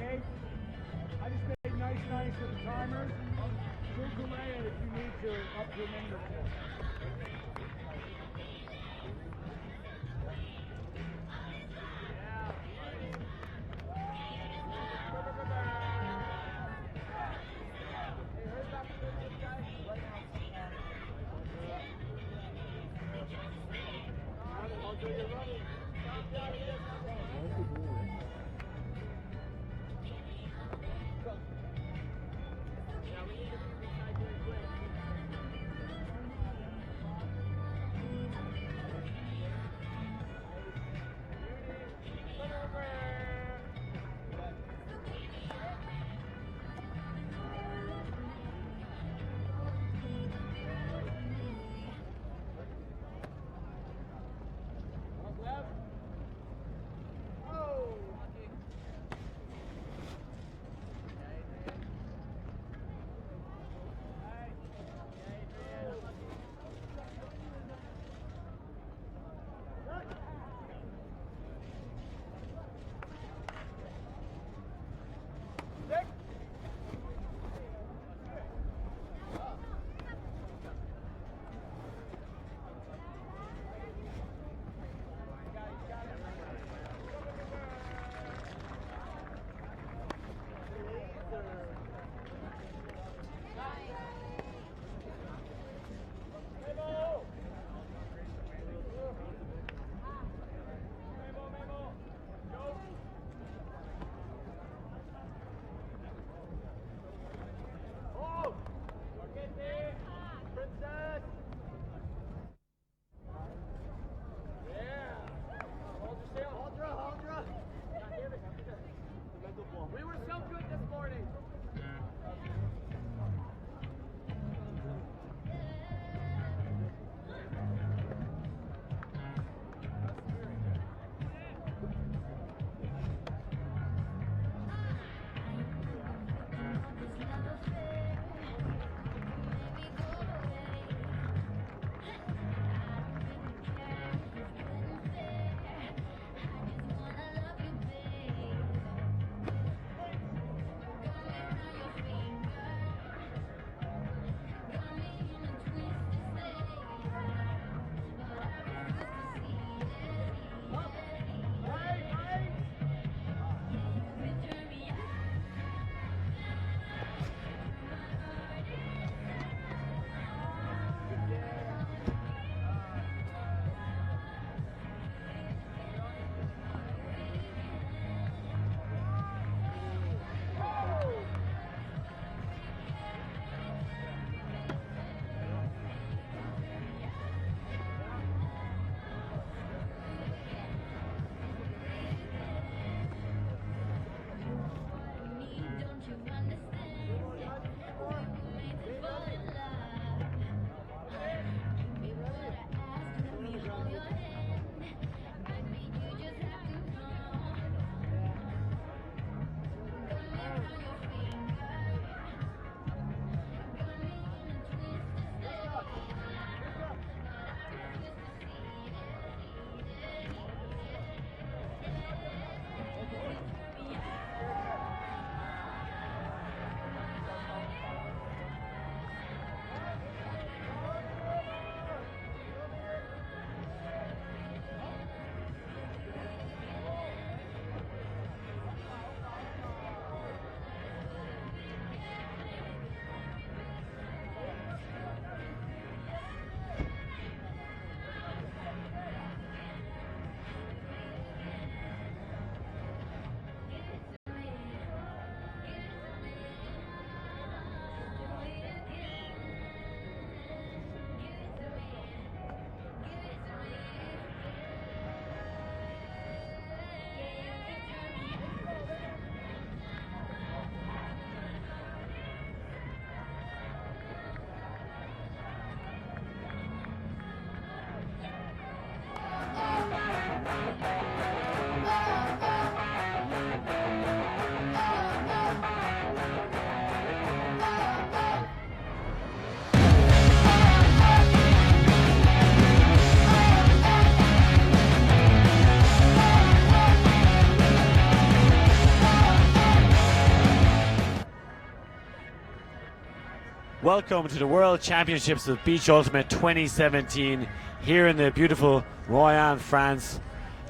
Okay? I just made nice with the timers. Move away if you need to, up to a minute or two. welcome to the World Championships of Beach Ultimate 2017 here in the beautiful Royan, France,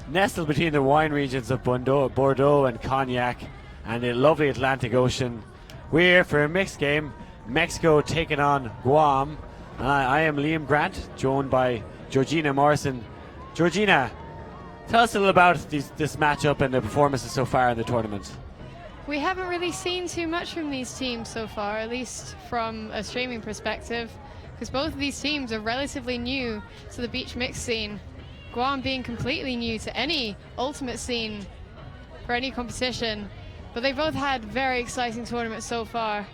nestled between the wine regions of Bordeaux and Cognac and the lovely Atlantic Ocean. We're here for a mixed game, Mexico taking on Guam. I am Liam Grant, joined by Georgina Morrison. Georgina, tell us a little about this matchup and the performances so far in the tournament. We haven't really seen too much from these teams so far, at least from a streaming perspective, because both of these teams are relatively new to the beach mix scene. Guam being completely new to any ultimate scene for any competition, but they both had very exciting tournaments so far.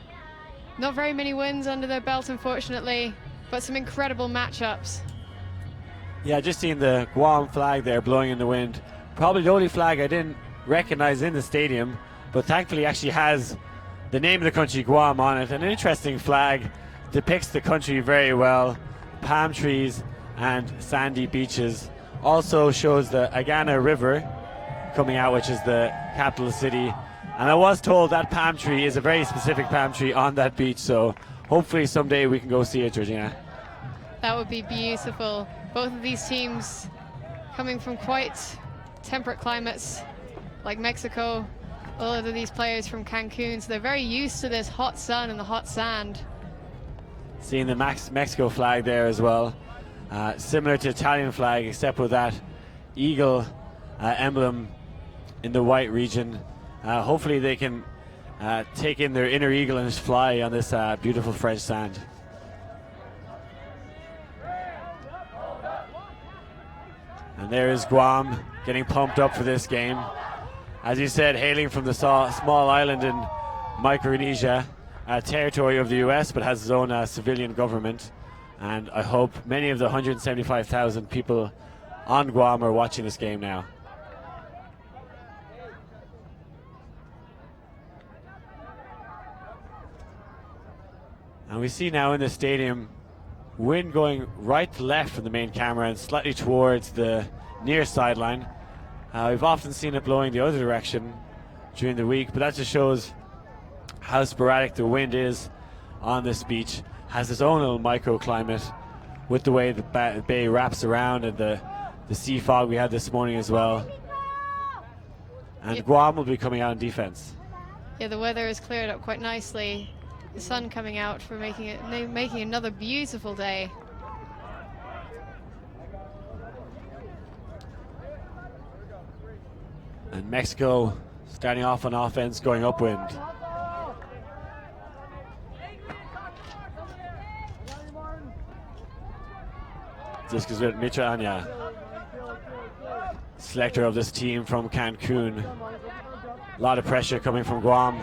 Not very many wins under their belt, unfortunately, but some incredible matchups. Yeah, just seeing the Guam flag there blowing in the wind. Probably the only flag I didn't recognize in the stadium, but thankfully actually has the name of the country, Guam, on it. An interesting flag, depicts the country very well. Palm trees and sandy beaches. Also shows the Agana River coming out, which is the capital city. And I was told that palm tree is a very specific palm tree on that beach, so hopefully someday we can go see it, Georgina. That would be beautiful. Both of these teams coming from quite temperate climates like Mexico. All of these players from Cancun, so they're very used to this hot sun and the hot sand. Seeing the Mexico flag there as well. Similar to Italian flag, except with that eagle emblem in the white region. Hopefully they can take in their inner eagle and just fly on this beautiful French sand. And there is Guam getting pumped up for this game. As you said, hailing from the small island in Micronesia, territory of the US, but has its own civilian government. And I hope many of the 175,000 people on Guam are watching this game now. And we see now in the stadium, wind going right to left from the main camera and slightly towards the near sideline. We've often seen it blowing the other direction during the week, but that just shows how sporadic the wind is on this beach. Has its own little microclimate with the way the bay wraps around and the sea fog we had this morning as well. And Guam will be coming out in defense. Yeah, the weather has cleared up quite nicely. The sun coming out for making another beautiful day. And Mexico starting off on offense, going upwind. This is with Mitra Anya, selector of this team from Cancun. A lot of pressure coming from Guam.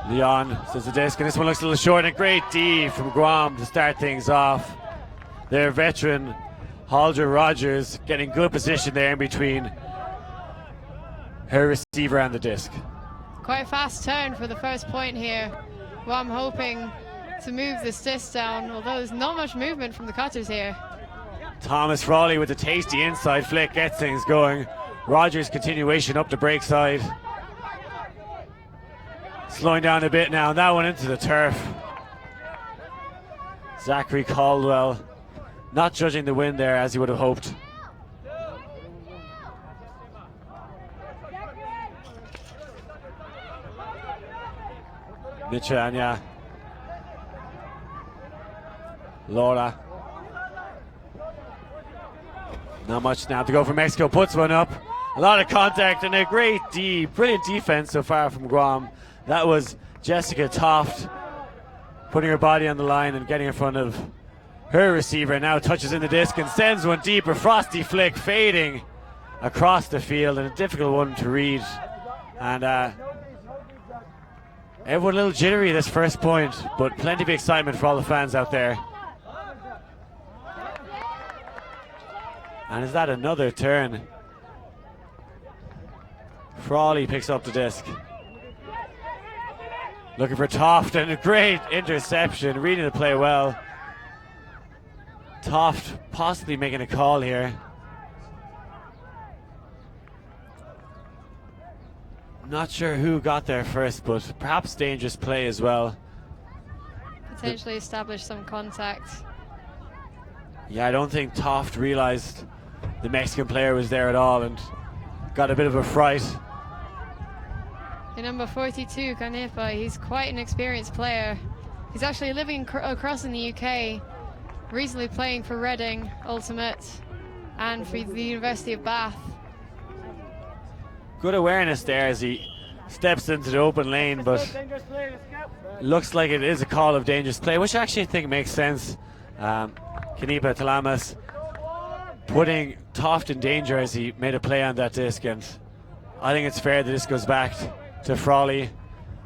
Leon says the disc, and this one looks a little short, and a great D from Guam to start things off. Their veteran Halder Rogers getting good position there in between her receiver and the disc. Quite a fast turn for the first point here. Guam hoping to move this disc down, although there's not much movement from the cutters here. Thomas Frawley with a tasty inside flick gets things going. Rogers continuation up the break side. Slowing down a bit now, and that one into the turf. Zachary Caldwell not judging the wind there as he would have hoped. Michanya. Laura. Not much now to go for Mexico. Puts one up. A lot of contact and a great D. Brilliant defense so far from Guam. That was Jessica Toft putting her body on the line and getting in front of her receiver. Now touches in the disc and sends one deep. A frosty flick fading across the field, and a difficult one to read. And everyone a little jittery this first point, but plenty of excitement for all the fans out there. And is that another turn? Frawley picks up the disc. Looking for Toft, and a great interception, reading the play well. Toft possibly making a call here. Not sure who got there first, but perhaps dangerous play as well. potentially establish some contact. Yeah, I don't think Toft realized the Mexican player was there at all and got a bit of a fright. The number 42, Canepa, he's quite an experienced player. He's actually living across in the UK, recently playing for Reading Ultimate and for the University of Bath. Good awareness there as he steps into the open lane, but looks like it is a call of dangerous play, which I actually think makes sense. Canepa Talamas putting Toft in danger as he made a play on that disc, and I think it's fair that this goes back to Frawley,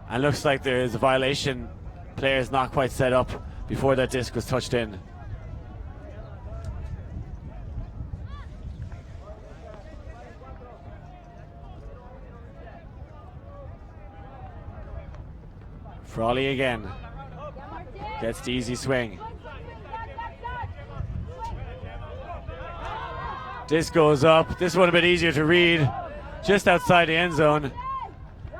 and looks like there is a violation. Player is not quite set up before that disc was touched in. Frawley again gets the easy swing. This goes up. This one a bit easier to read, just outside the end zone.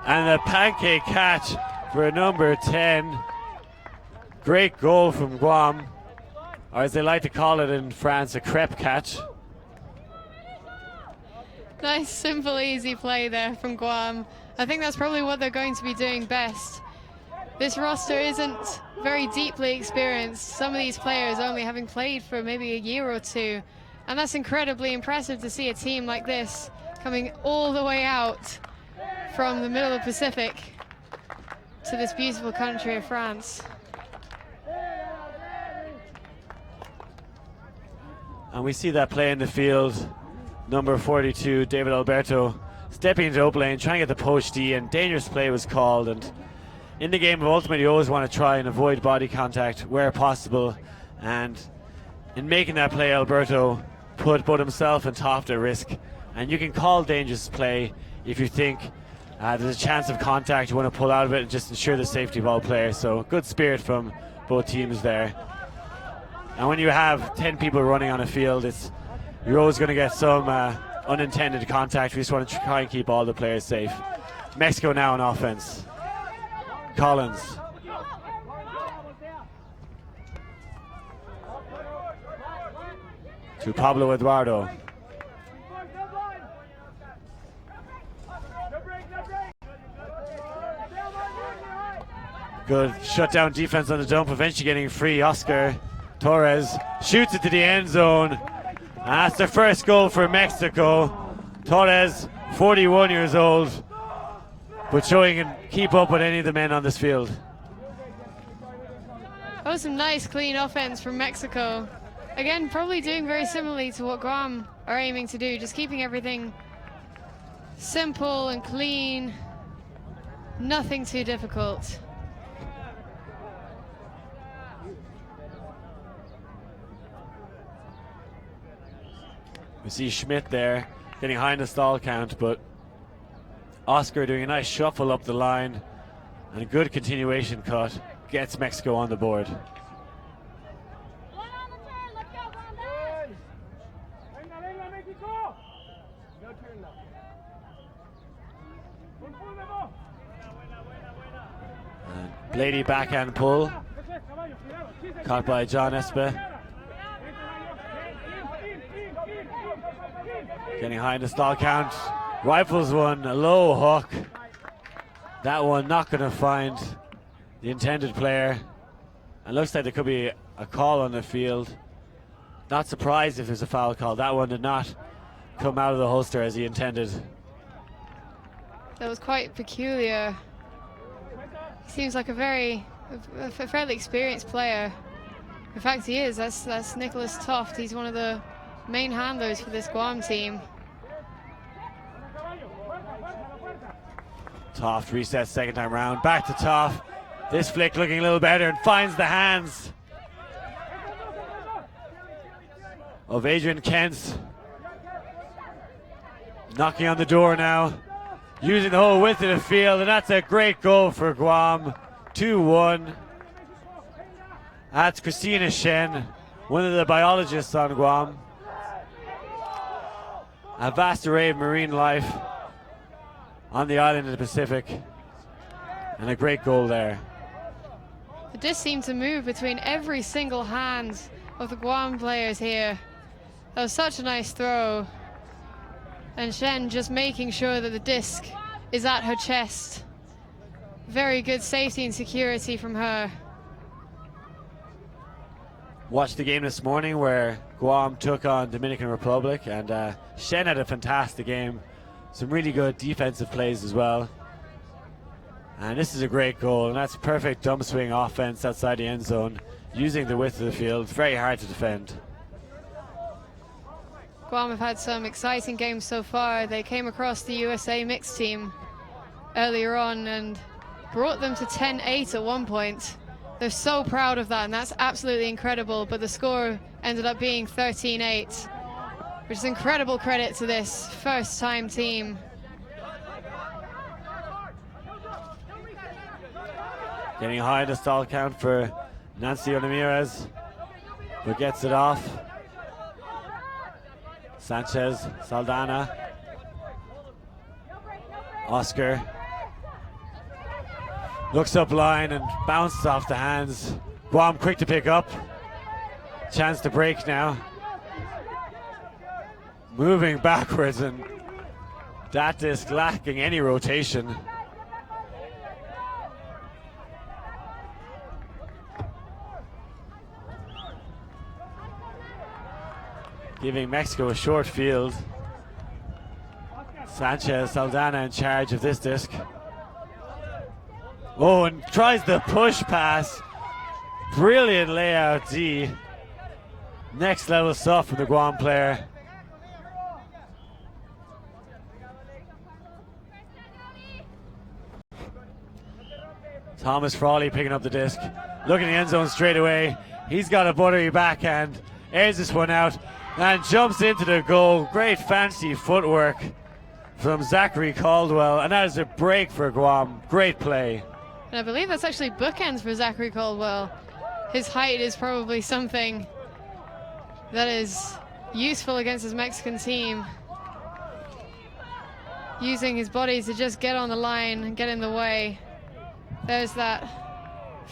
And a pancake catch for number 10. Great goal from Guam, or as they like to call it in France, a crepe catch. Nice, simple, easy play there from Guam. I think that's probably what they're going to be doing best. This roster isn't very deeply experienced. Some of these players only having played for maybe a year or two. And that's incredibly impressive to see a team like this coming all the way out from the middle of the Pacific to this beautiful country of France. And we see that play in the field. Number 42, David Alberto, stepping into open lane, trying to get the post D, and dangerous play was called. And in the game of Ultimate, you always want to try and avoid body contact where possible. And in making that play, Alberto put both himself and Toft at risk. And you can call dangerous play if you think there's a chance of contact. You want to pull out of it and just ensure the safety of all players. So good spirit from both teams there. And when you have 10 people running on a field, you're always going to get some unintended contact. We just want to try and keep all the players safe. Mexico now on offense. Collins. To Pablo Eduardo. Good shutdown defense on the dump, eventually getting free. Oscar Torres shoots it to the end zone. And that's the first goal for Mexico. Torres, 41 years old, but showing he can keep up with any of the men on this field. That was some nice clean offense from Mexico. Again, probably doing very similarly to what Guam are aiming to do, just keeping everything simple and clean, nothing too difficult. We see Schmidt there getting high in the stall count, but Oscar doing a nice shuffle up the line and a good continuation cut gets Mexico on the board. And Blady backhand pull, caught by John Espe. Getting high in the stall count. Rifles one, a low hook. That one not going to find the intended player. And looks like there could be a call on the field. Not surprised if there's a foul call. That one did not come out of the holster as he intended. That was quite peculiar. He seems like a fairly experienced player. In fact, he is. That's Nicholas Toft. He's one of the main handlers for this Guam team. Toft resets second time round. Back to Toft. This flick looking a little better and finds the hands of Adrian Kentz. Knocking on the door now. Using the whole width of the field, and that's a great goal for Guam. 2-1. That's Christina Shen, one of the biologists on Guam. A vast array of marine life on the island of the Pacific, and a great goal there. The disc seemed to move between every single hand of the Guam players here. That was such a nice throw. And Shen just making sure that the disc is at her chest. Very good safety and security from her. Watched the game this morning where Guam took on Dominican Republic, and Shen had a fantastic game. Some really good defensive plays as well. And this is a great goal, and that's perfect dump swing offense outside the end zone, using the width of the field. Very hard to defend. Guam have had some exciting games so far. They came across the USA mixed team earlier on and brought them to 10-8 at one point. They're so proud of that, and that's absolutely incredible, but the score ended up being 13-8, which is incredible credit to this first-time team. Getting high in the stall count for Nancy Ramirez, but gets it off. Sanchez, Saldana, Oscar looks up line and bounces off the hands. Guam quick to pick up. Chance to break now. Moving backwards, and that disc lacking any rotation. Giving Mexico a short field. Sanchez, Saldana in charge of this disc. Oh, and tries the push pass. Brilliant layout D. Next level stuff from the Guam player. Thomas Frawley picking up the disc. Looking in the end zone straight away. He's got a buttery backhand. Airs this one out and jumps into the goal. Great fancy footwork from Zachary Caldwell, and that is a break for Guam. Great play. And I believe that's actually bookends for Zachary Caldwell. His height is probably something that is useful against his Mexican team. Using his body to just get on the line and get in the way. There's that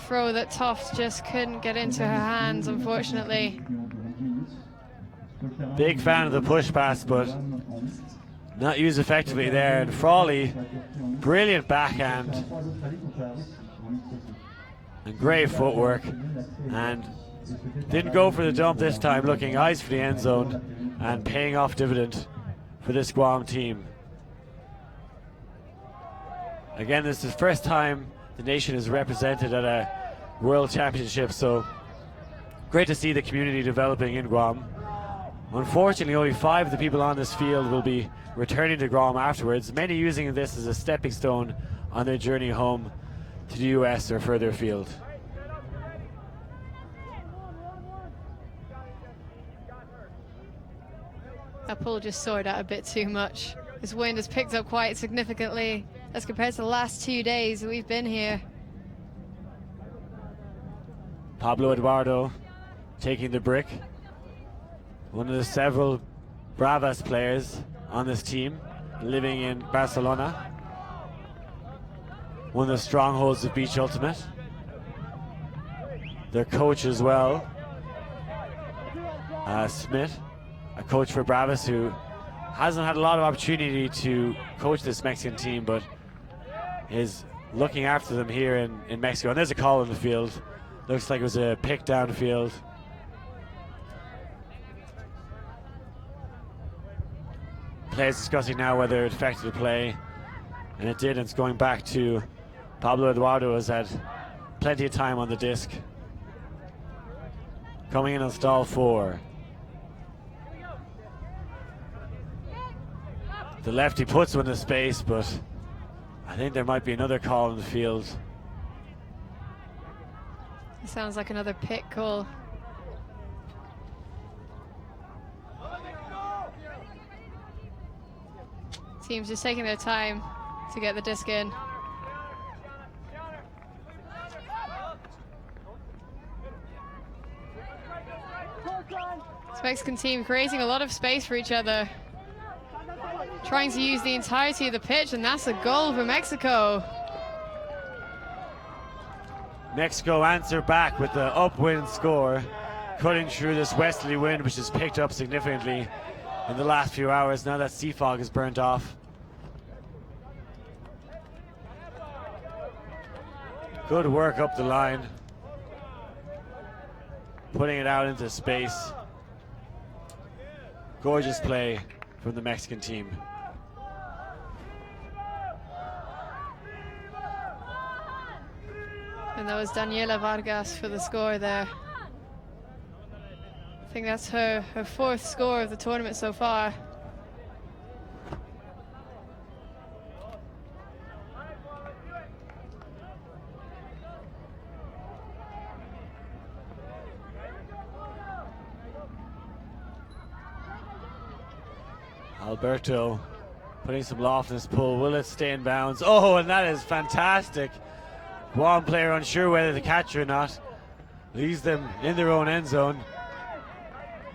throw that Toft just couldn't get into her hands, unfortunately. Big fan of the push pass, but not used effectively there. And Frawley, brilliant backhand and great footwork, and didn't go for the dump this time, looking eyes for the end zone and paying off dividend for this Guam team. Again, this is the first time the nation is represented at a World Championship, so great to see the community developing in Guam. Unfortunately, only 5 of the people on this field will be returning to Guam afterwards, many using this as a stepping stone on their journey home to the US or further afield. That pull just soared out a bit too much. This wind has picked up quite significantly as compared to the last 2 days that we've been here. Pablo Eduardo taking the brick. One of the several Bravas players on this team, living in Barcelona. One of the strongholds of Beach Ultimate. Their coach as well, Smith, a coach for Bravas who hasn't had a lot of opportunity to coach this Mexican team, but is looking after them here in Mexico. And there's a call in the field. Looks like it was a pick downfield. Players discussing now whether it affected the play, and it did. It's going back to Pablo Eduardo, has had plenty of time on the disc. Coming in on stall 4. The lefty puts one in space, but I think there might be another call in the field. It sounds like another pick call. Teams just taking their time to get the disc in. This Mexican team creating a lot of space for each other, trying to use the entirety of the pitch, and that's a goal for Mexico. Mexico answer back with the upwind score, cutting through this westerly wind, which has picked up significantly in the last few hours now that sea fog is burnt off. Good work up the line, putting it out into space. Gorgeous play from the Mexican team. And that was Daniela Vargas for the score there. I think that's her fourth score of the tournament so far. Alberto putting some loft in his pull. Will it stay in bounds? Oh, and that is fantastic. Guam player unsure whether to catch or not. Leaves them in their own end zone.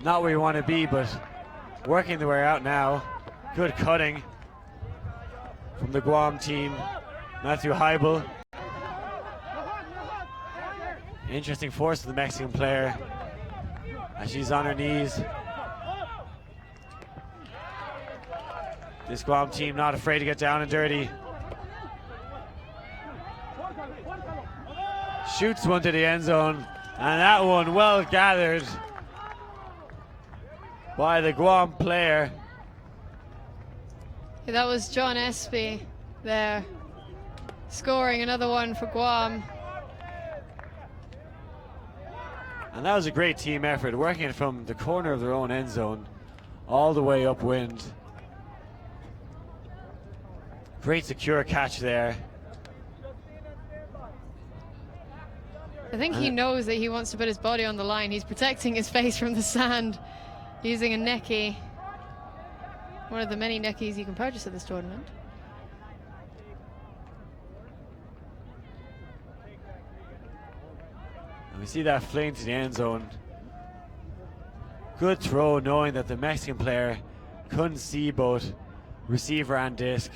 Not where you want to be, but working their way out now. Good cutting from the Guam team. Matthew Heibel. Interesting force of the Mexican player as she's on her knees. This Guam team not afraid to get down and dirty. Shoots one to the end zone, and that one well gathered by the Guam player. Yeah, that was John Espy there, scoring another one for Guam. And that was a great team effort, working it from the corner of their own end zone all the way upwind. Great secure catch there. I think he knows that he wants to put his body on the line. He's protecting his face from the sand using a necky. One of the many neckies you can purchase at this tournament. And we see that fling to the end zone. Good throw, knowing that the Mexican player couldn't see both receiver and disc.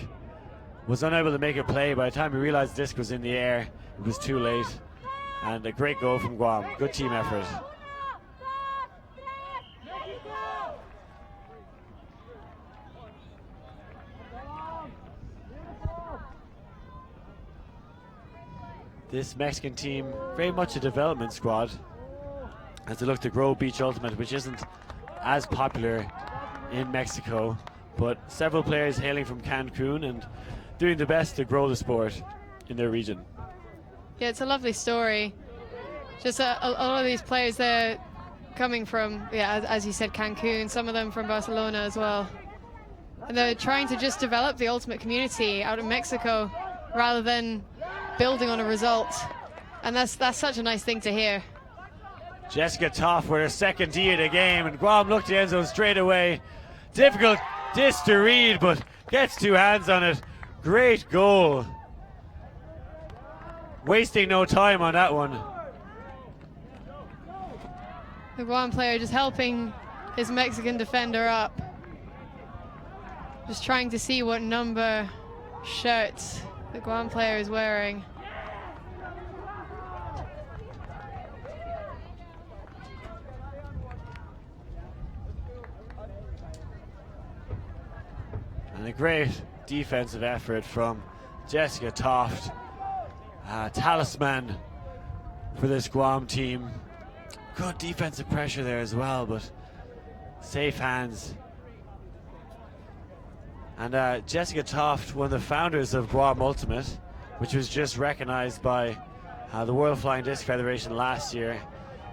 Was unable to make a play. By the time he realized disc was in the air, it was too late. And a great goal from Guam. Good team effort. This Mexican team, very much a development squad as they look to grow beach ultimate, which isn't as popular in Mexico, but several players hailing from Cancun and doing the best to grow the sport in their region. Yeah, it's a lovely story. Just a lot of these players there coming from, yeah, as you said, Cancun, some of them from Barcelona as well. And they're trying to just develop the ultimate community out in Mexico rather than building on a result. And that's such a nice thing to hear. Jessica Toff with her second D of the game, and Guam looked to the end zone straight away. Difficult disc to read, but gets two hands on it. Great goal. Wasting no time on that one. The Guam player just helping his Mexican defender up. Just trying to see what number shirt the Guam player is wearing. And a great defensive effort from Jessica Toft. Talisman for this Guam team. Good defensive pressure there as well, but safe hands. And Jessica Toft, one of the founders of Guam Ultimate, which was just recognized by the World Flying Disc Federation last year.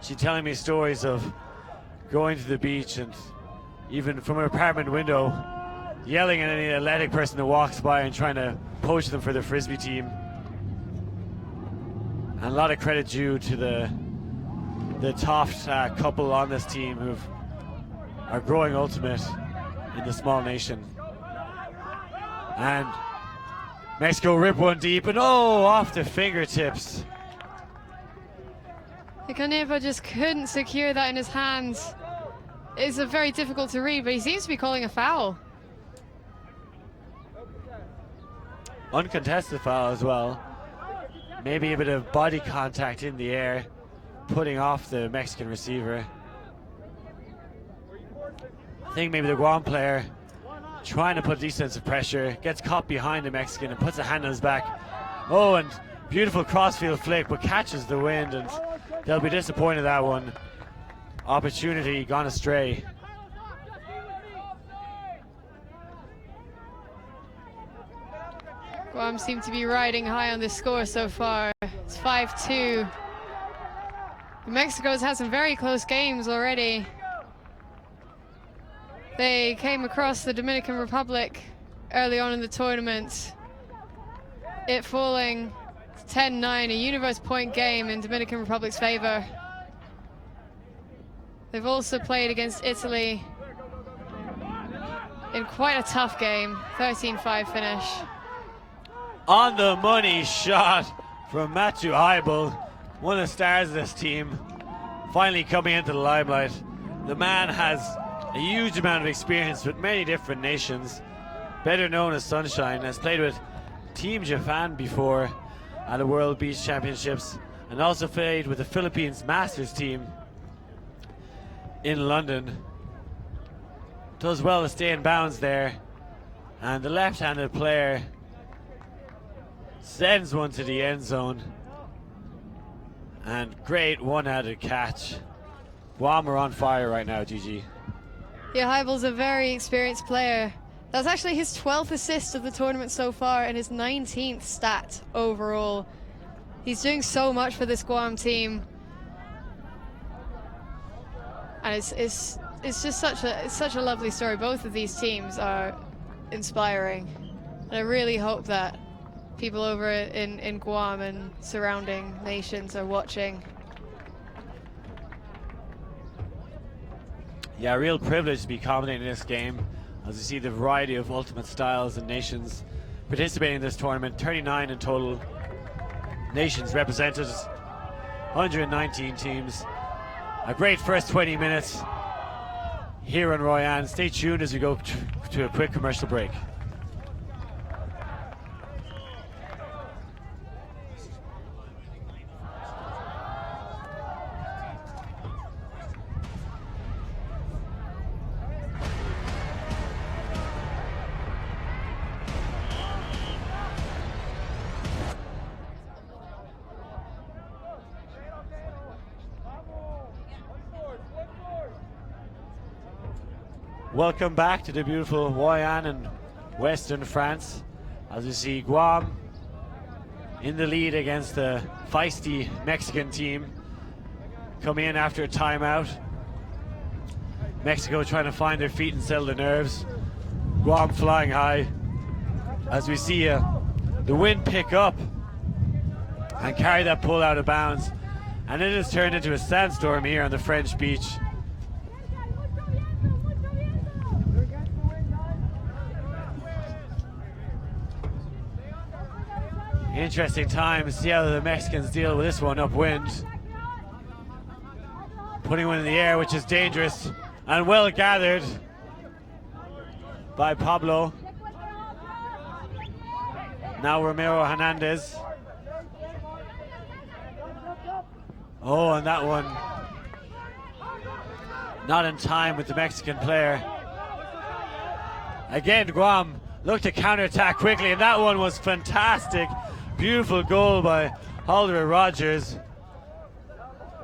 She's telling me stories of going to the beach and even from her apartment window yelling at any athletic person that walks by and trying to poach them for the Frisbee team. And a lot of credit due to the Toft couple on this team who are growing ultimate in the small nation. And Mexico rip one deep, and oh, off the fingertips. Canepa just couldn't secure that in his hands. It's very difficult to read, but he seems to be calling a foul. Uncontested foul as well. Maybe a bit of body contact in the air, putting off the Mexican receiver. I think maybe the Guam player trying to put defensive pressure, gets caught behind the Mexican and puts a hand on his back. Oh, and beautiful crossfield flick, but catches the wind, and they'll be disappointed that one. Opportunity gone astray. Guam seem to be riding high on this score so far. It's 5-2. Mexico's had some very close games already. They came across the Dominican Republic early on in the tournament, it falling 10-9, a universe point game in Dominican Republic's favor. They've also played against Italy in quite a tough game, 13-5 finish. On the money shot from Matthew Heibel, one of the stars of this team, finally coming into the limelight. The man has a huge amount of experience with many different nations, better known as Sunshine, has played with Team Japan before at the World Beach Championships, and also played with the Philippines Masters team in London. Does well to stay in bounds there, and the left-handed player sends one to the end zone, and great one-handed catch. Guam are on fire right now, GG. Yeah, Heibel's a very experienced player. That's actually his 12th assist of the tournament so far and his 19th stat overall. He's doing so much for this Guam team, and it's just such a lovely story. Both of these teams are inspiring, and I really hope that people over in Guam and surrounding nations are watching. Yeah, a real privilege to be commentating this game as you see the variety of ultimate styles and nations participating in this tournament. 39 in total nations represented, 119 teams. A great first 20 minutes here on Royan. Stay tuned as we go to a quick commercial break. Welcome back to the beautiful Royan in Western France, as we see Guam in the lead against the feisty Mexican team coming in after a timeout. Mexico trying to find their feet and settle their nerves. Guam flying high as we see the wind pick up and carry that pull out of bounds, and it has turned into a sandstorm here on the French beach. Interesting time. See how the Mexicans deal with this one upwind. Putting one in the air, which is dangerous and well gathered by Pablo. Now Romero Hernandez. Oh, and that one not in time with the Mexican player. Again, Guam looked to counterattack quickly, and that one was fantastic. Beautiful goal by Halder Rogers,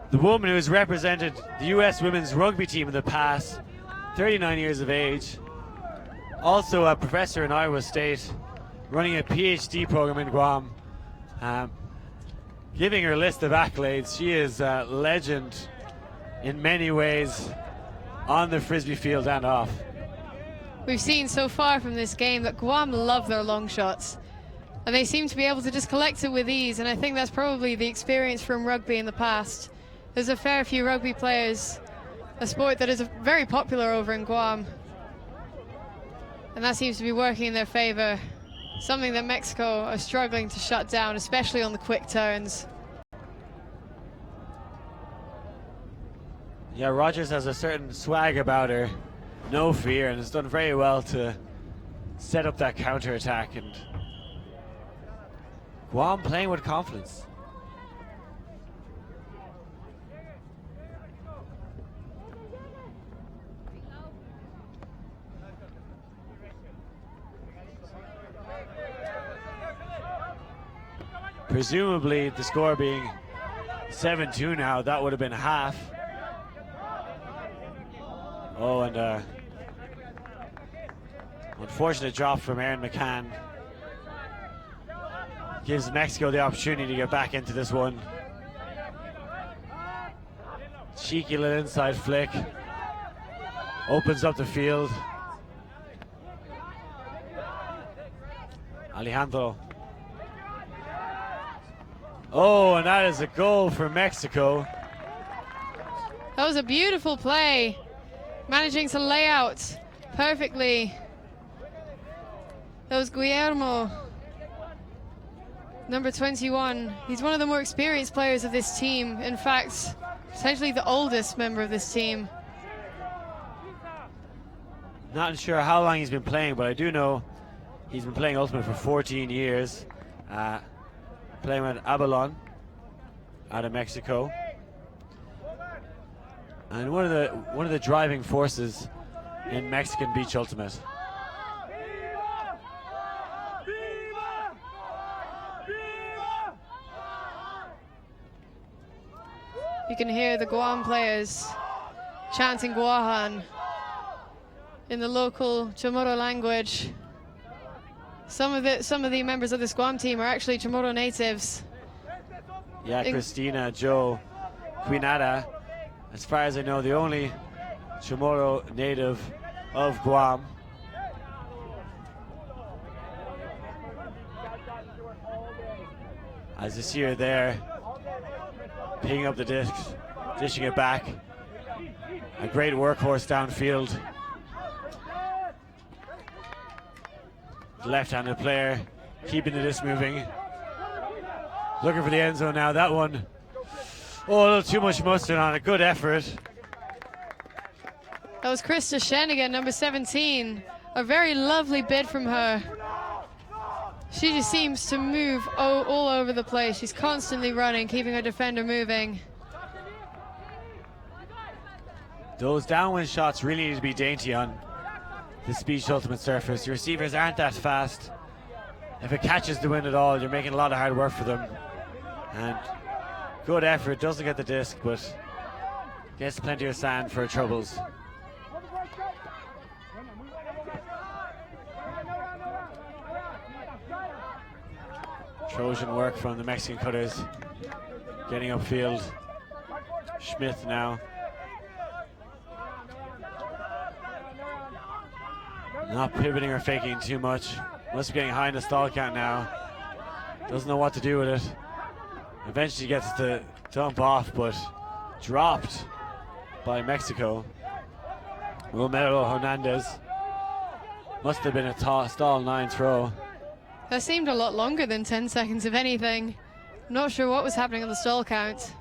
the woman who has represented the US women's rugby team in the past, 39 years of age, also a professor in Iowa State, running a PhD program in Guam, giving her a list of accolades. She is a legend in many ways on the frisbee field and off. We've seen so far from this game that Guam love their long shots, and they seem to be able to just collect it with ease, and I think that's probably the experience from rugby in the past. There's a fair few rugby players, a sport that is very popular over in Guam, and that seems to be working in their favor, something that Mexico are struggling to shut down, especially on the quick turns. Yeah, Rogers has a certain swag about her, no fear, and has done very well to set up that counter-attack, and Guam playing with confidence. Presumably the score being 7-2 now, that would have been half. Oh, and unfortunate drop from Aaron McCann. Gives Mexico the opportunity to get back into this one. Cheeky little inside flick. Opens up the field. Alejandro. Oh, and that is a goal for Mexico. That was a beautiful play. Managing to lay out perfectly. That was Guillermo, number 21. He's one of the more experienced players of this team. In fact, potentially the oldest member of this team. Not sure how long he's been playing, but I do know he's been playing Ultimate for 14 years. Playing with Abalon out of Mexico. And one of the driving forces in Mexican Beach Ultimate. You can hear the Guam players chanting Guahan in the local Chamorro language. Some of the members of this Guam team are actually Chamorro natives. Yeah, Christina, Joe, Quinada, as far as I know, the only Chamorro native of Guam. As you see her there, picking up the discs, dishing it back. A great workhorse downfield. Left-handed player, keeping the disc moving. Looking for the end zone now. That one, oh, a little too much mustard on it. Good effort. That was Krista Shenigan, number 17. A very lovely bid from her. She just seems to move all over the place. She's constantly running, keeping her defender moving. Those downwind shots really need to be dainty on the Beach Ultimate surface. Your receivers aren't that fast. If it catches the wind at all, you're making a lot of hard work for them. And good effort, doesn't get the disc, but gets plenty of sand for troubles. Trojan work from the Mexican cutters. Getting upfield. Schmidt now. Not pivoting or faking too much. Must be getting high in the stall count now. Doesn't know what to do with it. Eventually gets to dump off, but dropped by Mexico. Romero Hernandez. Must have been a stall 9 throw. That seemed a lot longer than 10 seconds, if anything. Not sure what was happening on the stall count.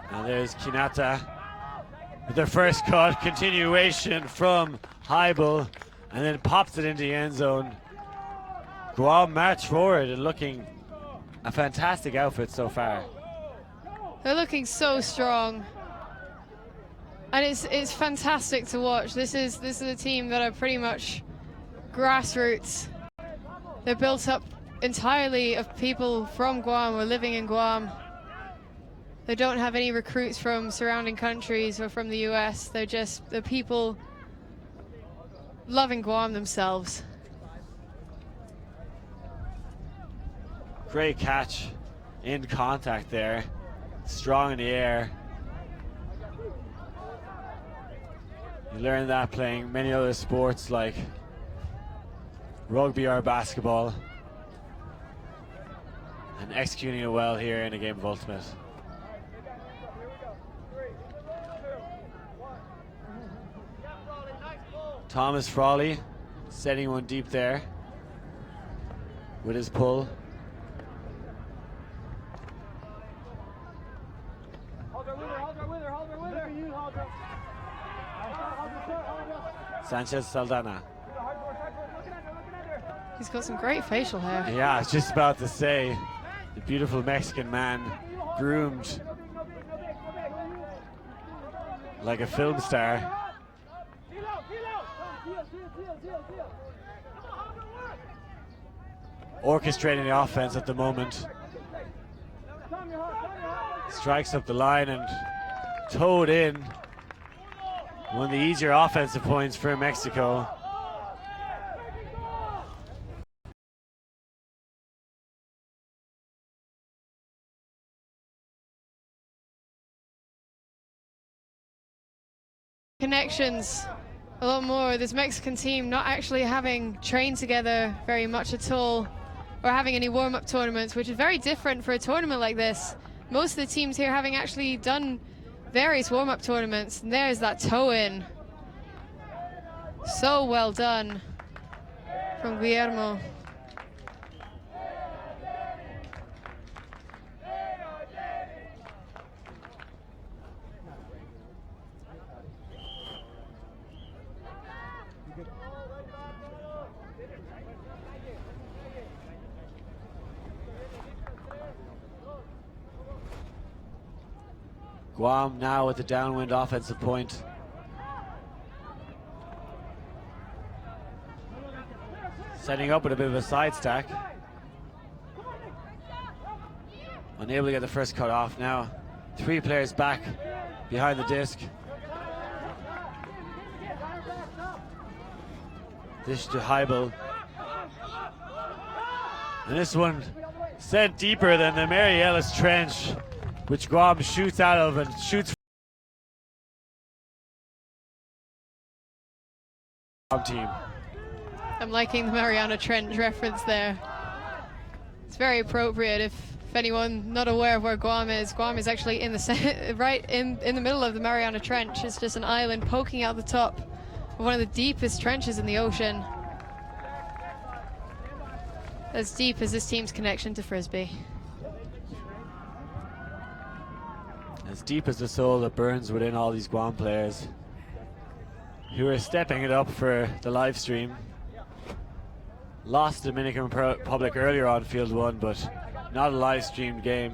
And there's Kinata with their first cut. Continuation from Heibel, and then pops it into the end zone. Guam march forward and looking a fantastic outfit so far. They're looking so strong. And it's fantastic to watch. This is a team that are pretty much grassroots. They're built up entirely of people from Guam or living in Guam. They don't have any recruits from surrounding countries or from the US. They're just the people loving Guam themselves. Great catch in contact there. Strong in the air. You learn that playing many other sports like rugby or basketball, and executing it well here in a game of Ultimate. Thomas Frawley setting one deep there with his pull. Sanchez Saldana. He's got some great facial hair. Yeah, I was just about to say, the beautiful Mexican man, groomed like a film star. orchestrating the offense at the moment. Strikes up the line and towed in. One of the easier offensive points for Mexico. Connections a lot more. This Mexican team not actually having trained together very much at all, or having any warm-up tournaments, which is very different for a tournament like this. Most of the teams here having actually done various warm-up tournaments, and there's that toe-in. So well done from Guillermo. Guam now with the downwind offensive point. Setting up with a bit of a side stack. Unable to get the first cut off now. 3 players back behind the disc. Dish to Heibel. And this one sent deeper than the Mary Ellis trench, which Guam shoots out of and shoots team. I'm liking the Mariana Trench reference there. It's very appropriate if anyone not aware of where Guam is actually in the right in the middle of the Mariana Trench. It's just an island poking out the top of one of the deepest trenches in the ocean. As deep as this team's connection to Frisbee. As deep as the soul that burns within all these Guam players who are stepping it up for the live stream. Lost Dominican Republic earlier on field 1, but not a live streamed game.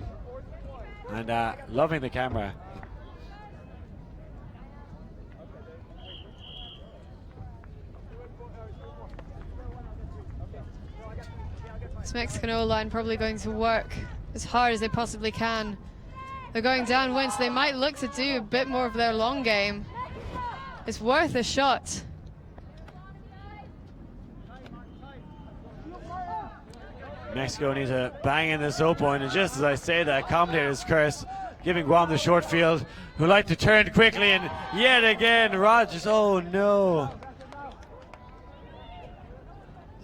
And loving the camera. This Mexican O-line probably going to work as hard as they possibly can. They're going downwind, so they might look to do a bit more of their long game. It's worth a shot. Mexico needs a bang in this O point, and just as I say that, commentator's curse, giving Guam the short field, who like to turn quickly, and yet again, Rogers, oh no.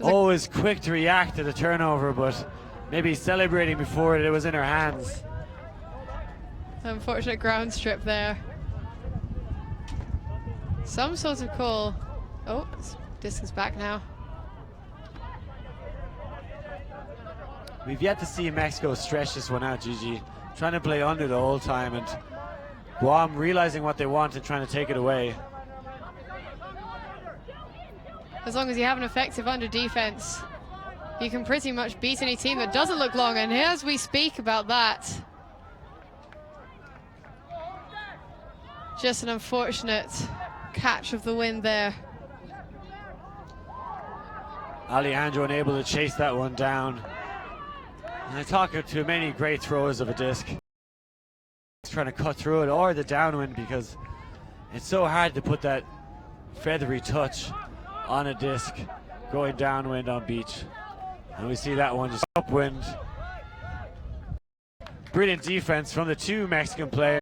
Always quick to react to the turnover, but maybe celebrating before it was in her hands. Unfortunate ground strip there. Some sort of call. Oh, disc is back now. We've yet to see Mexico stretch this one out, Gigi. Trying to play under the whole time, and Guam realizing what they want and trying to take it away. As long as you have an effective under defense, you can pretty much beat any team that doesn't look long. And as we speak about that, just an unfortunate catch of the wind there. Alejandro unable to chase that one down. And I talk to many great throwers of a disc. He's trying to cut through it or the downwind, because it's so hard to put that feathery touch on a disc going downwind on beach. And we see that one just upwind. Brilliant defense from the 2 Mexican players.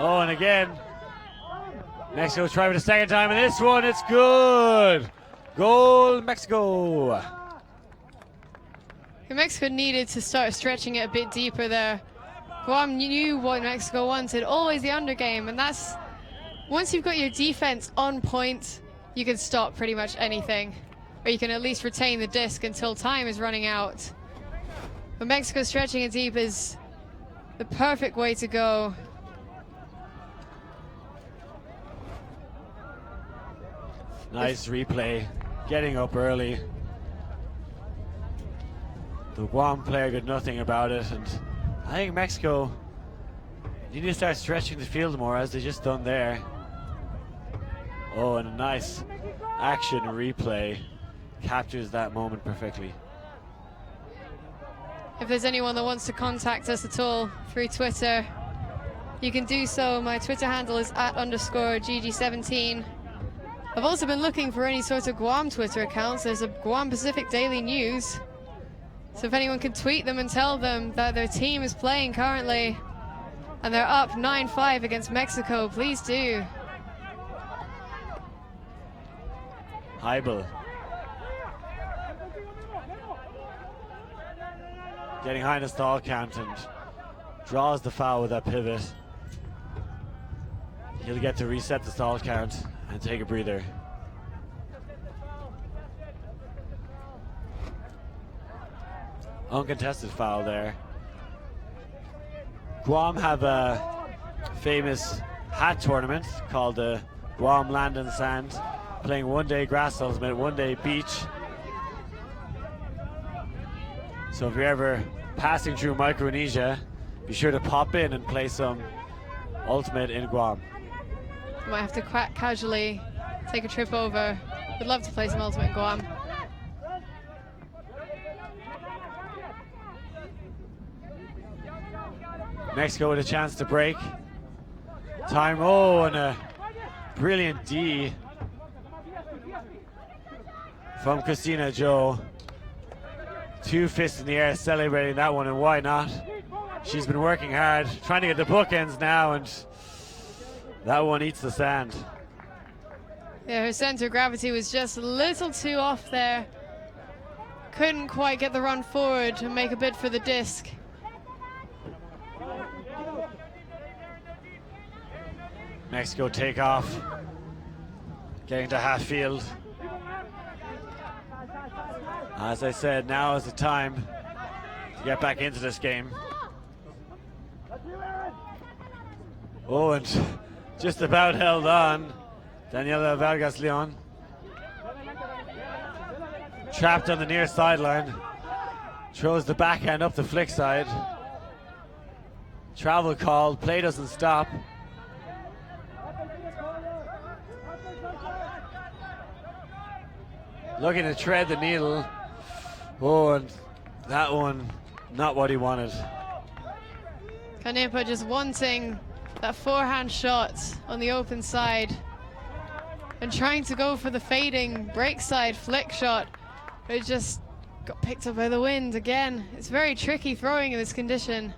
Oh, and again, Mexico trying for the second time, and this one, it's good. Goal, Mexico. Mexico needed to start stretching it a bit deeper there. Guam knew what Mexico wanted, always the under game, and that's, once you've got your defense on point, you can stop pretty much anything, or you can at least retain the disc until time is running out. But Mexico stretching it deep is the perfect way to go. Nice replay, getting up early. The Guam player did nothing about it, and I think Mexico need to start stretching the field more, as they just done there. Oh, and a nice action replay captures that moment perfectly. If there's anyone that wants to contact us at all through Twitter, you can do so. My Twitter handle is @_GG17. I've also been looking for any sort of Guam Twitter accounts. There's a Guam Pacific Daily News. So if anyone can tweet them and tell them that their team is playing currently and they're up 9-5 against Mexico, please do. Heibel getting high in the stall count and draws the foul with that pivot. He'll get to reset the stall count and take a breather. Uncontested foul there. Guam have a famous hat tournament called the Guam Land and Sand, playing one-day grass ultimate, one-day beach. So if you're ever passing through Micronesia, be sure to pop in and play some ultimate in Guam. Might have to casually take a trip over. Would love to play some ultimate in Guam. Mexico with a chance to break. Time, oh, and a brilliant D from Christina Joe. 2 fists in the air celebrating that one, and why not? She's been working hard, trying to get the bookends now, and that one eats the sand. Yeah, her center of gravity was just a little too off there. Couldn't quite get the run forward and make a bid for the disc. Mexico take off, getting to half field. As I said, now is the time to get back into this game. Oh, and just about held on. Daniela Vargas Leon. Trapped on the near sideline. Throws the backhand up the flick side. Travel called, play doesn't stop. Looking to tread the needle. Oh, and that one, not what he wanted. Kanepa just wanting that forehand shot on the open side and trying to go for the fading break side flick shot, but it just got picked up by the wind again. It's very tricky throwing in this condition.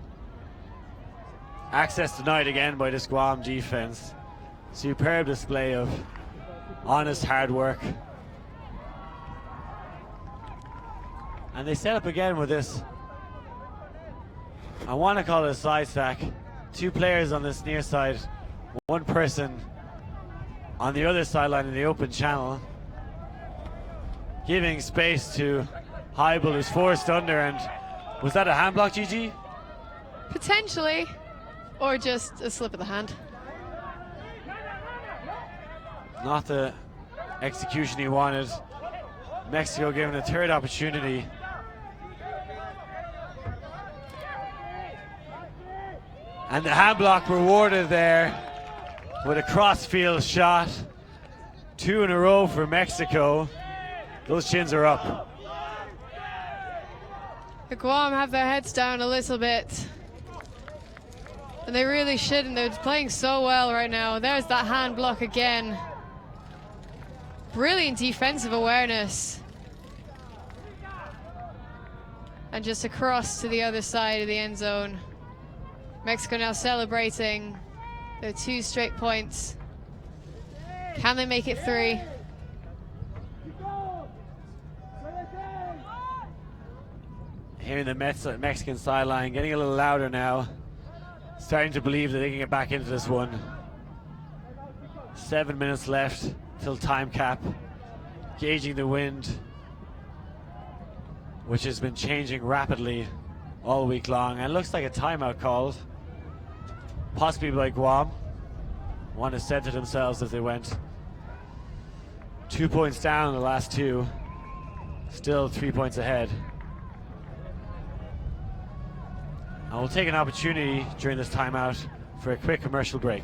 Access denied again by this Guam defense. Superb display of honest hard work. And they set up again with this, I want to call it a side stack. 2 players on this near side, 1 person on the other sideline in the open channel, giving space to Heibel, who's forced under. And was that a hand block, Gigi? Potentially, or just a slip of the hand. Not the execution he wanted. Mexico given a 3rd opportunity. And the hand block rewarded there with a cross-field shot. 2 in a row for Mexico. Those chins are up. The Guam have their heads down a little bit. And they really shouldn't. They're playing so well right now. There's that hand block again. Brilliant defensive awareness. And just across to the other side of the end zone. Mexico now celebrating their 2 straight points. Can they make it 3? Hearing the Mexican sideline getting a little louder now. Starting to believe that they can get back into this one. 7 minutes left till time cap. Gauging the wind, which has been changing rapidly all week long. And it looks like a timeout called, possibly by Guam. Want to center themselves as they went. 2 points down in the last 2. Still 3 points ahead. And we'll take an opportunity during this timeout for a quick commercial break.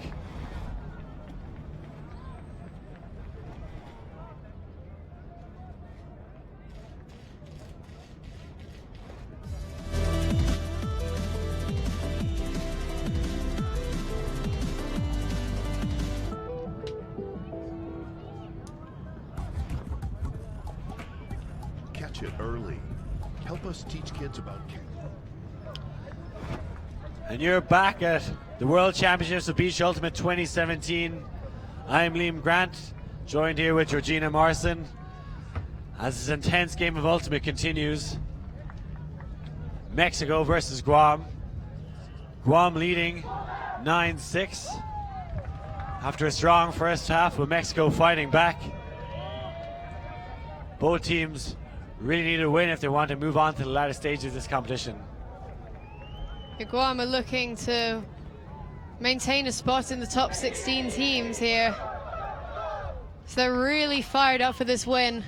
Catch it early. Help us teach kids about And you're back at the World Championships of Beach Ultimate 2017. I'm Liam Grant, joined here with Georgina Morrison as this intense game of Ultimate continues. Mexico versus Guam. Guam leading 9-6 after a strong first half, with Mexico fighting back. Both teams really need a win if they want to move on to the latter stages of this competition. Guam are looking to maintain a spot in the top 16 teams here. So they're really fired up for this win.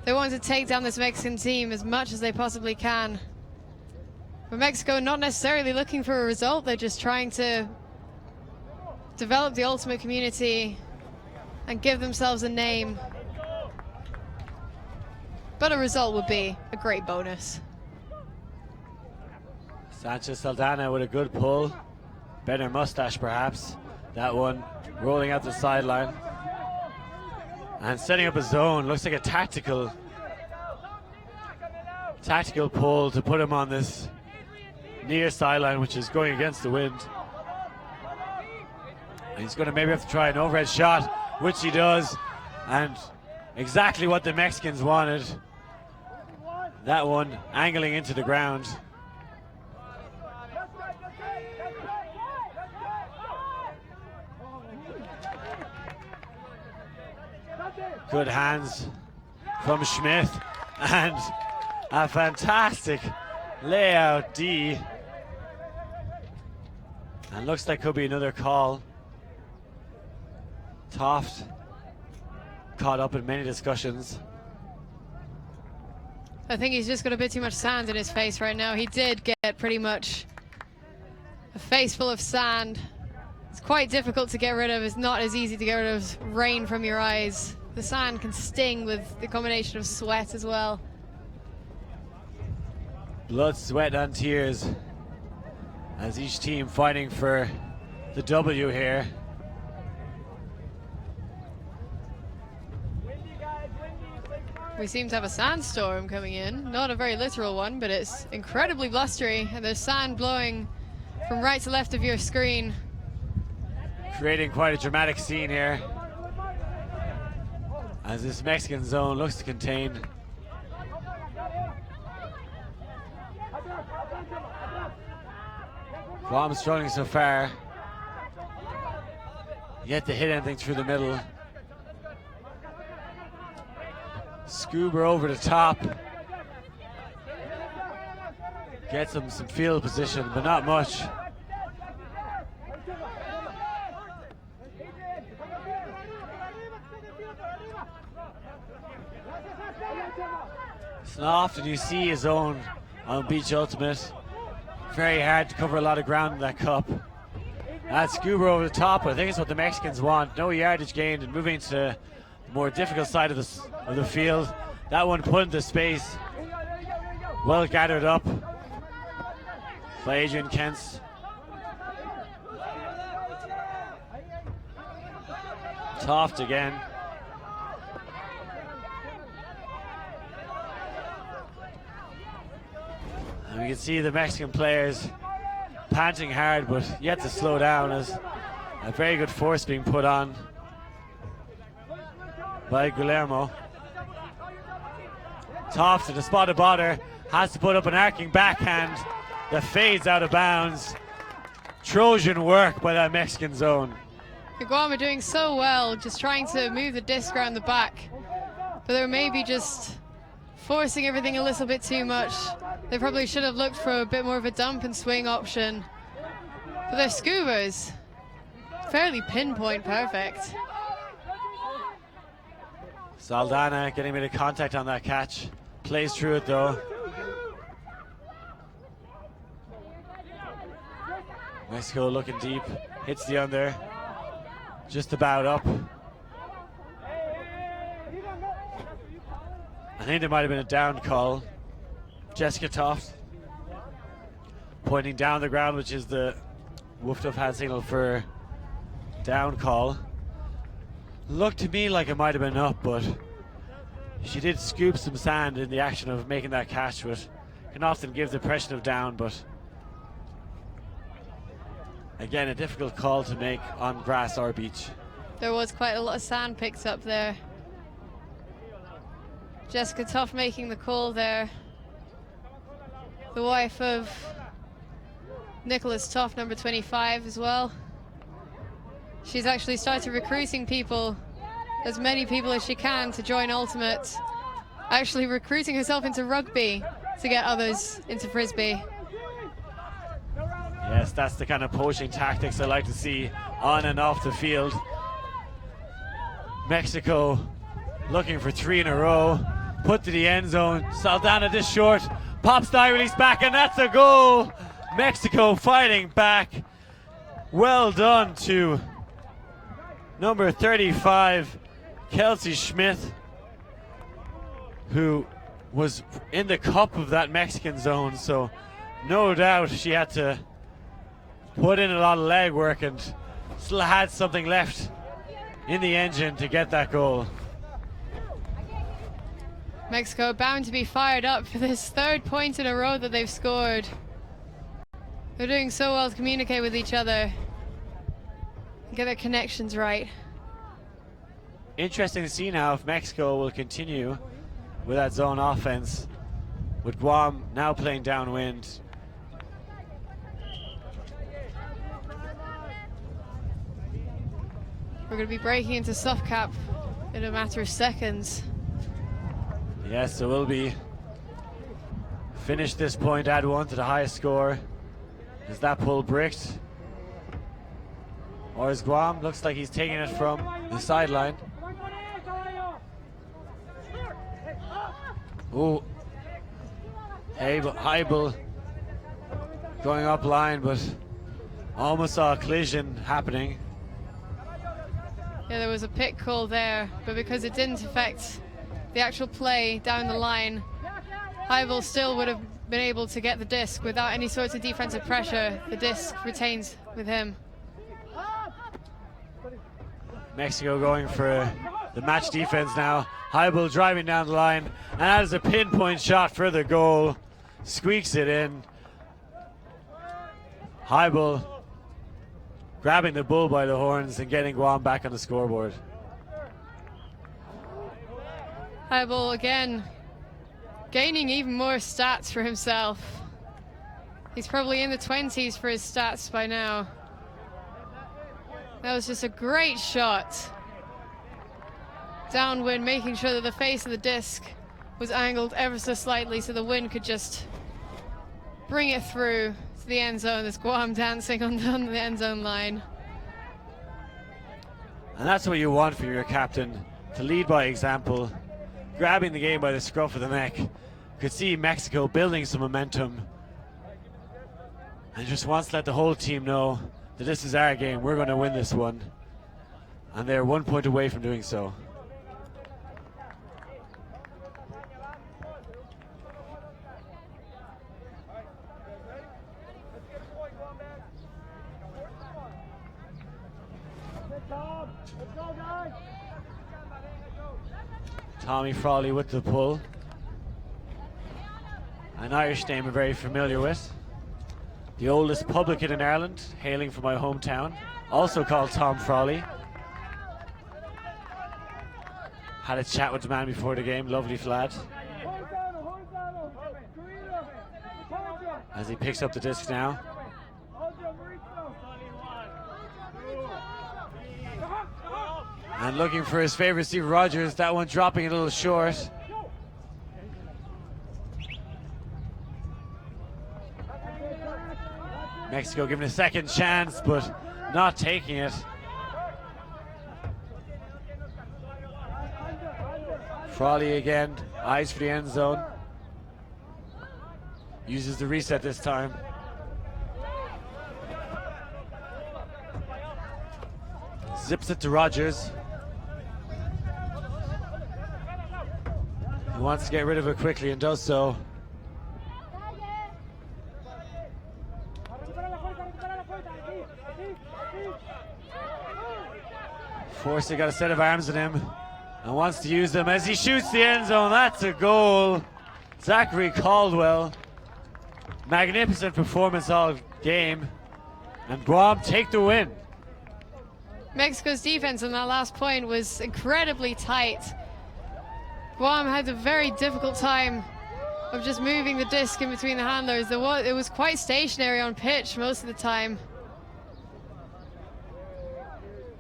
They want to take down this Mexican team as much as they possibly can. But Mexico not necessarily looking for a result, they're just trying to develop the Ultimate community and give themselves a name. But a result would be a great bonus. Sanchez Saldana with a good pull. Better mustache perhaps. That one rolling out the sideline. And setting up a zone. Looks like a tactical pull to put him on this near sideline, which is going against the wind. He's going to maybe have to try an overhead shot, which he does. And exactly what the Mexicans wanted. That one angling into the ground. Good hands from Schmidt, and a fantastic layout D. And looks like could be another call. Toft caught up in many discussions. I think he's just got a bit too much sand in his face right now. He did get pretty much a face full of sand. It's quite difficult to get rid of. It's not as easy to get rid of as rain from your eyes. The sand can sting with the combination of sweat as well. Blood, sweat and tears as each team fighting for the W here. We seem to have a sandstorm coming in. Not a very literal one, but it's incredibly blustery, and there's sand blowing from right to left of your screen. Creating quite a dramatic scene here as this Mexican zone looks to contain. Guam struggling so far, yet to hit anything through the middle. Scuba over the top. Gets him some field position, but not much. It's not often you see a zone on Beach Ultimate. Very hard to cover a lot of ground in that cup. That's Scuba over the top. I think it's what the Mexicans want. No yardage gained and moving to the more difficult side of the field. That one put into space. Well gathered up by Adrian Kentz. Toft again. And we can see the Mexican players panting hard, but yet to slow down as a very good force being put on by Guillermo. Toft to the spot of bother, has to put up an arcing backhand that fades out of bounds. Trojan work by that Mexican zone. Guam are doing so well, just trying to move the disc around the back, but they're maybe just forcing everything a little bit too much. They probably should have looked for a bit more of a dump and swing option, but their scubas fairly pinpoint perfect. Saldana getting a bit of contact on that catch. Plays through it though. Mexico looking deep, hits the under, just about up. I think there might have been a down call. Jessica Toft pointing down the ground, which is the WFDF hand signal for down call. Looked to me like it might have been up, but she did scoop some sand in the action of making that catch, which can often give the impression of down, but again, a difficult call to make on grass or beach. There was quite a lot of sand picked up there. Jessica Toft making the call there. The wife of Nicholas Toft, number 25 as well. She's actually started recruiting people, as many people as she can, to join Ultimate. Actually recruiting herself into rugby to get others into Frisbee. Yes, that's the kind of poaching tactics I like to see on and off the field. Mexico looking for 3 in a row. Put to the end zone. Saldana just short. Pops die release back, and that's a goal. Mexico fighting back. Well done to number 35, Kelsey Schmidt, who was in the cup of that Mexican zone, so no doubt she had to put in a lot of leg work and still had something left in the engine to get that goal. Mexico bound to be fired up for this 3rd point in a row that they've scored. They're doing so well to communicate with each other and get their connections right. Interesting to see now if Mexico will continue with that zone offense, with Guam now playing downwind. We're going to be breaking into soft cap in a matter of seconds. Yes, so we'll be finish this point, add 1 to the highest score. Is that pull bricked? Or is Guam? Looks like he's taking it from the sideline. Ooh. Heibel going up line, but almost saw a collision happening. Yeah, there was a pick call there, but because it didn't affect the actual play down the line, Heibel still would have been able to get the disc without any sort of defensive pressure. The disc retains with him. Mexico going for the match defense now. Heibel driving down the line, and that is a pinpoint shot for the goal. Squeaks it in. Heibel grabbing the bull by the horns and getting Guam back on the scoreboard. Heibel again gaining even more stats for himself. He's probably in the 20s for his stats by now. That was just a great shot. Downwind, making sure that the face of the disc was angled ever so slightly so the wind could just bring it through to the end zone. There's Guam dancing on the end zone line. And that's what you want for your captain, to lead by example, grabbing the game by the scruff of the neck. Could see Mexico building some momentum and just wants to let the whole team know that this is our game, we're going to win this one. And they're 1 point away from doing so. Tommy Frawley with the pull. An Irish name I'm very familiar with. The oldest publican in Ireland, hailing from my hometown, also called Tom Frawley. Had a chat with the man before the game, lovely lad. As he picks up the disc now. And looking for his favorite Steve Rogers, that one dropping a little short. Mexico giving a second chance, but not taking it. Frawley again, eyes for the end zone. Uses the reset this time. Zips it to Rogers. He wants to get rid of it quickly and does so. Forster got a set of arms in him and wants to use them as he shoots the end zone. That's a goal. Zachary Caldwell. Magnificent performance all game. And Guam take the win. Mexico's defense on that last point was incredibly tight. Guam had a very difficult time of just moving the disc in between the handlers. It was quite stationary on pitch most of the time.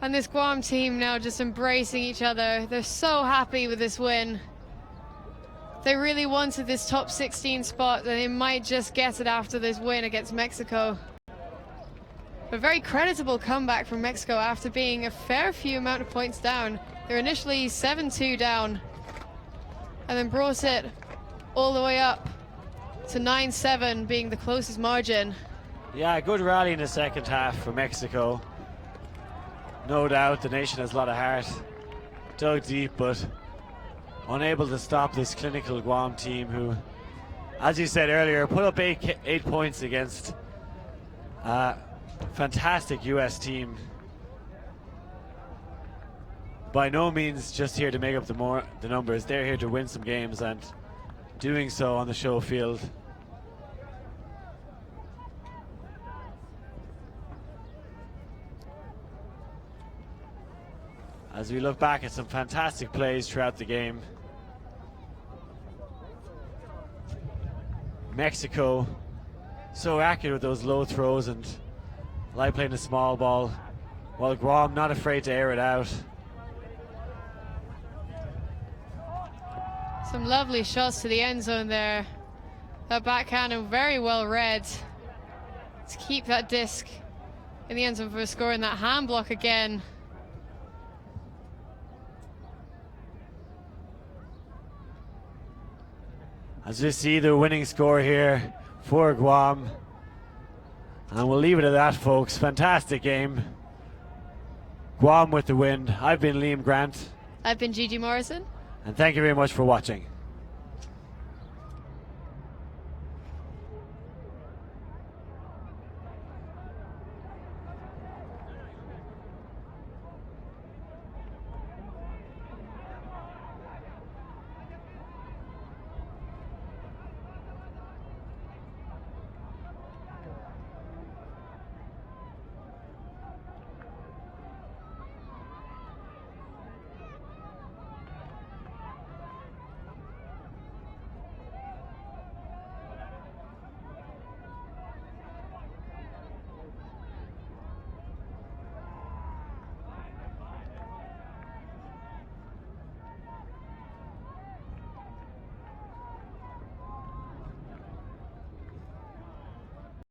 And this Guam team now just embracing each other. They're so happy with this win. They really wanted this top 16 spot, and they might just get it after this win against Mexico. A very creditable comeback from Mexico after being a fair few amount of points down. They were initially 7-2 down, and then brought it all the way up to 9-7 being the closest margin. Yeah, good rally in the second half for Mexico. No doubt the nation has a lot of heart. Dug deep, but unable to stop this clinical Guam team who, as you said earlier, put up eight points against a fantastic US team. By no means just here to make up the numbers. They're here to win some games, and doing so on the show field. As we look back at some fantastic plays throughout the game. Mexico so accurate with those low throws and like playing a small ball, while Guam not afraid to air it out. Some lovely shots to the end zone there. That backhand very well read to keep that disc in the end zone for scoring that hand block again. As we see the winning score here for Guam. And we'll leave it at that, folks. Fantastic game. Guam with the win. I've been Liam Grant. I've been Gigi Morrison. And thank you very much for watching.